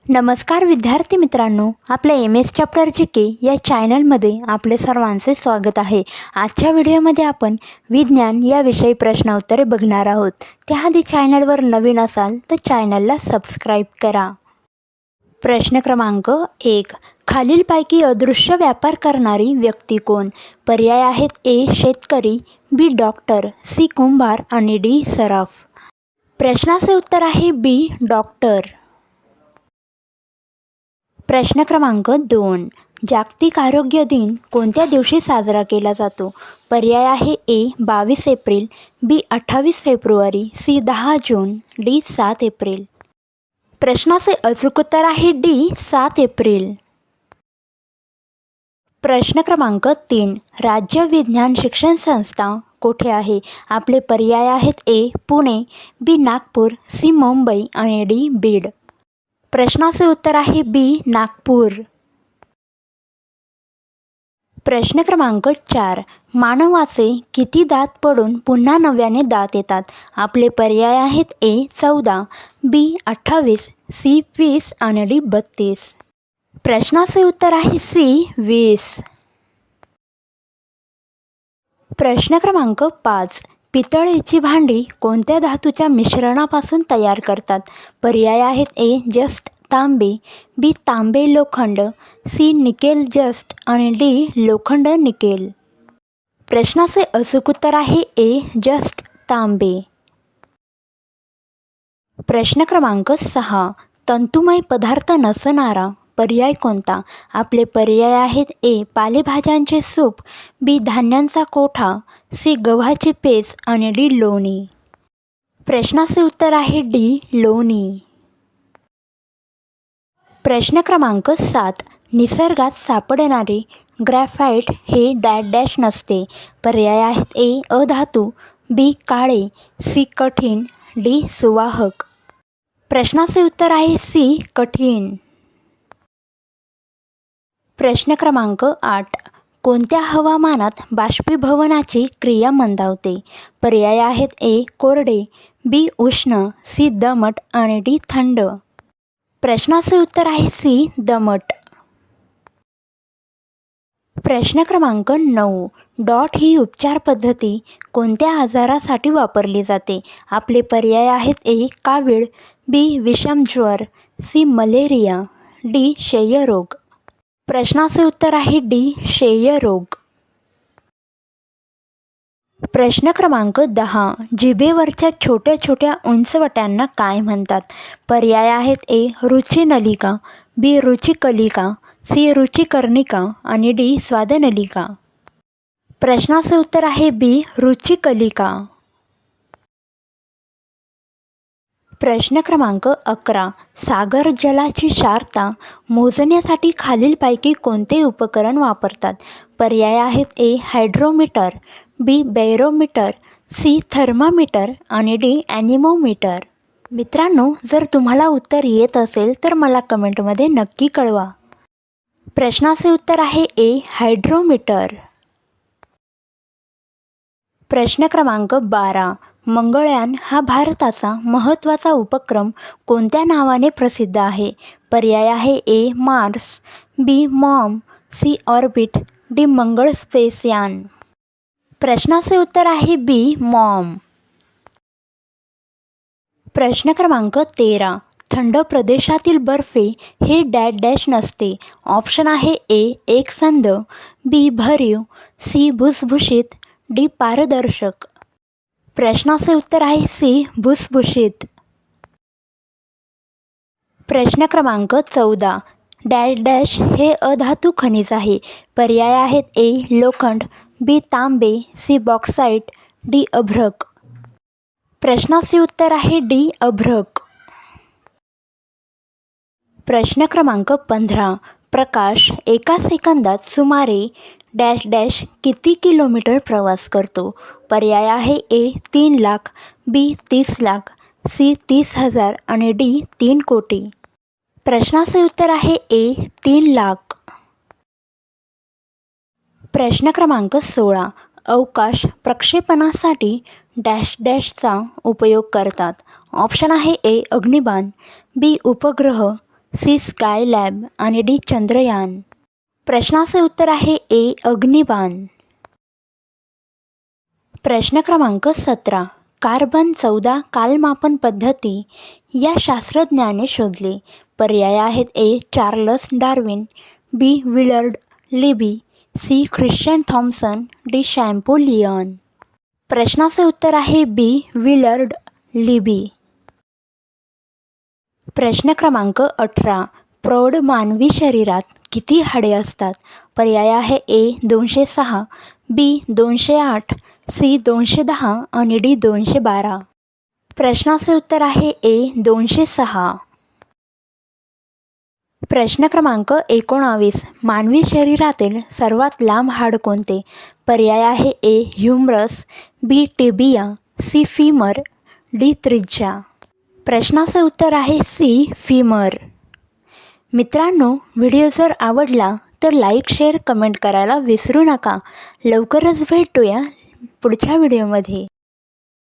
नमस्कार विद्यार्थी मित्रांनो, आपल्या MS चॅप्टर GK या चॅनलमध्ये आपले सर्वांचे स्वागत आहे। आजच्या व्हिडिओमध्ये आपण विज्ञान या विषयी प्रश्न उत्तरे बघणार आहोत। त्याआधी चॅनलवर नवीन असाल तर चॅनलला सबस्क्राईब करा। प्रश्न क्रमांक 1, खालीलपैकी अदृश्य व्यापार करणारी व्यक्ती कोण? पर्याय आहेत A शेतकरी, B डॉक्टर, C कुंभार आणि D सराफ। प्रश्नाचे उत्तर आहे B डॉक्टर। प्रश्न क्रमांक 2, जागतिक आरोग्य दिन कोणत्या दिवशी साजरा केला जातो? पर्याय आहे A 22 April, B 28 February, C 10 June, D 7 April. प्रश्नाचे अचूक उत्तर आहे D 7 एप्रिल। प्रश्न क्रमांक 3, राज्य विज्ञान शिक्षण संस्था कोठे आहे? आपले पर्याय आहेत A Pune, B Nagpur, C Mumbai आणि D बीड। प्रश्नाचे उत्तर आहे B नागपूर। प्रश्न क्रमांक 4, मानवाचे किती दात पडून पुन्हा नव्याने दात येतात? आपले पर्याय आहेत A 14, B 28, C 20 आणि D 32। प्रश्नाचे उत्तर आहे C 20। प्रश्न क्रमांक 5, पितळेची भांडी कोणत्या धातूच्या मिश्रणापासून तयार करतात? पर्याय आहेत A जस्त तांबे, B तांबे लोखंड, C निकेल जस्त आणि D लोखंड निकेल। प्रश्नाचे अचूक उत्तर आहे A जस्त तांबे। प्रश्न क्रमांक 6, तंतुमय पदार्थ नसणारा पर्याय कोणता? आपले पर्याय आहेत A पालेभाज्यांचे सूप, B धान्यांचा कोठा, C गव्हाची पेज आणि D लोणी। प्रश्नाचे उत्तर आहे D लोणी। प्रश्न क्रमांक 7, निसर्गात सापडणारे ग्रॅफाइट हे डॅश डॅश नसते। पर्याय आहेत A अधातू, B काळे, C कठीण, D सुवाहक। प्रश्नाचे उत्तर आहे C कठीण। प्रश्न क्रमांक 8, कोणत्या हवामानात बाष्पीभवनाची क्रिया मंदावते? पर्याय आहेत A कोरडे, B उष्ण, C दमट आणि D थंड। प्रश्नाचे उत्तर आहे C दमट। प्रश्न क्रमांक 9, डॉट ही उपचार पद्धती कोणत्या आजारासाठी वापरली जाते? आपले पर्याय आहेत A कावीळ, B विषम ज्वर, C मलेरिया, D क्षयरोग। प्रश्नाचे उत्तर आहे D क्षयरोग। प्रश्न क्रमांक 10, जिभेवरच्या छोट्या छोट्या उंचवट्यांना काय म्हणतात? पर्याय आहेत A रुचिनलिका, B रुचिकलिका, C रुचिकर्णिका आणि D स्वादनलिका। प्रश्नाचे उत्तर आहे B रुचिकलिका। प्रश्न क्रमांक 11, सागर जलाची क्षारता मोजण्यासाठी खालीलपैकी कोणते उपकरण वापरतात? पर्याय आहेत A hydrometer, B barometer, C thermometer आणि D ॲनिमोमीटर। मित्रांनो, जर तुम्हाला उत्तर येत असेल तर मला कमेंटमध्ये नक्की कळवा। प्रश्नाचे उत्तर आहे A हायड्रोमीटर। प्रश्न क्रमांक 12, मंगळयान हा भारताचा महत्त्वाचा उपक्रम कोणत्या नावाने प्रसिद्ध आहे? पर्याय आहे A Mars, B Maugham, C orbit, D मंगळ स्पेसयान। प्रश्नाचे उत्तर आहे B मॉम। प्रश्न क्रमांक 13, थंड प्रदेशातील बर्फे हे डॅश डॅश नसते। ऑप्शन आहे A एकसंध, B भरीव, C भुसभुशीत, D पारदर्शक। प्रश्नाचे उत्तर आहे C भुसभुशीत। प्रश्न क्रमांक 14, डॅश डॅश हे अधातू खनिज आहे। पर्याय आहेत A लोखंड, B तांबे, C बॉक्साईट, D अभ्रक। प्रश्नाचे उत्तर आहे D अभ्रक। प्रश्न क्रमांक 15, प्रकाश एका सेकंदात सुमारे डॅश डॅश किती किलोमीटर प्रवास करतो? पर्याय आहे A 3 lakh, B 30 lakh, C 30,000 आणि D 3 कोटी। प्रश्नाचे उत्तर आहे A 3 लाख। प्रश्न क्रमांक 16, अवकाश प्रक्षेपणासाठी डॅश डॅशचा उपयोग करतात। ऑप्शन आहे A अग्निबाण, B उपग्रह, सी स्काय लॅब आणि डी चंद्रयान. प्रश्नाचे उत्तर आहे ए अग्निबाण. प्रश्न क्रमांक 17. कार्बन 14 कालमापन पद्धती या शास्त्रज्ञाने शोधली. पर्याय आहेत A Charles Darwin, B Willard Libby, C Christian Thomsen, D Champollion. प्रश्नाचे उत्तर आहे बी विलर्ड लिबी. प्रश्न क्रमांक 18. प्रौढ मानवी शरीरात किती हाडे असतात? पर्याय आहे ए 206, बी 208, सी 210 आणि डी 212. प्रश्नाचे उत्तर आहे ए 206. प्रश्न क्रमांक 19. मानवी शरीरातील सर्वात लांब हाड कोणते? पर्याय आहे ए ह्युमरस, बी टिबिया, सी फीमर, डी त्रिज्या. प्रश्नाचे उत्तर आहे सी फीमर. मित्रांनो, व्हिडिओ जर आवडला तर लाईक, शेअर, कमेंट करायला विसरू नका. लवकरच भेटूया पुढच्या व्हिडिओमध्ये.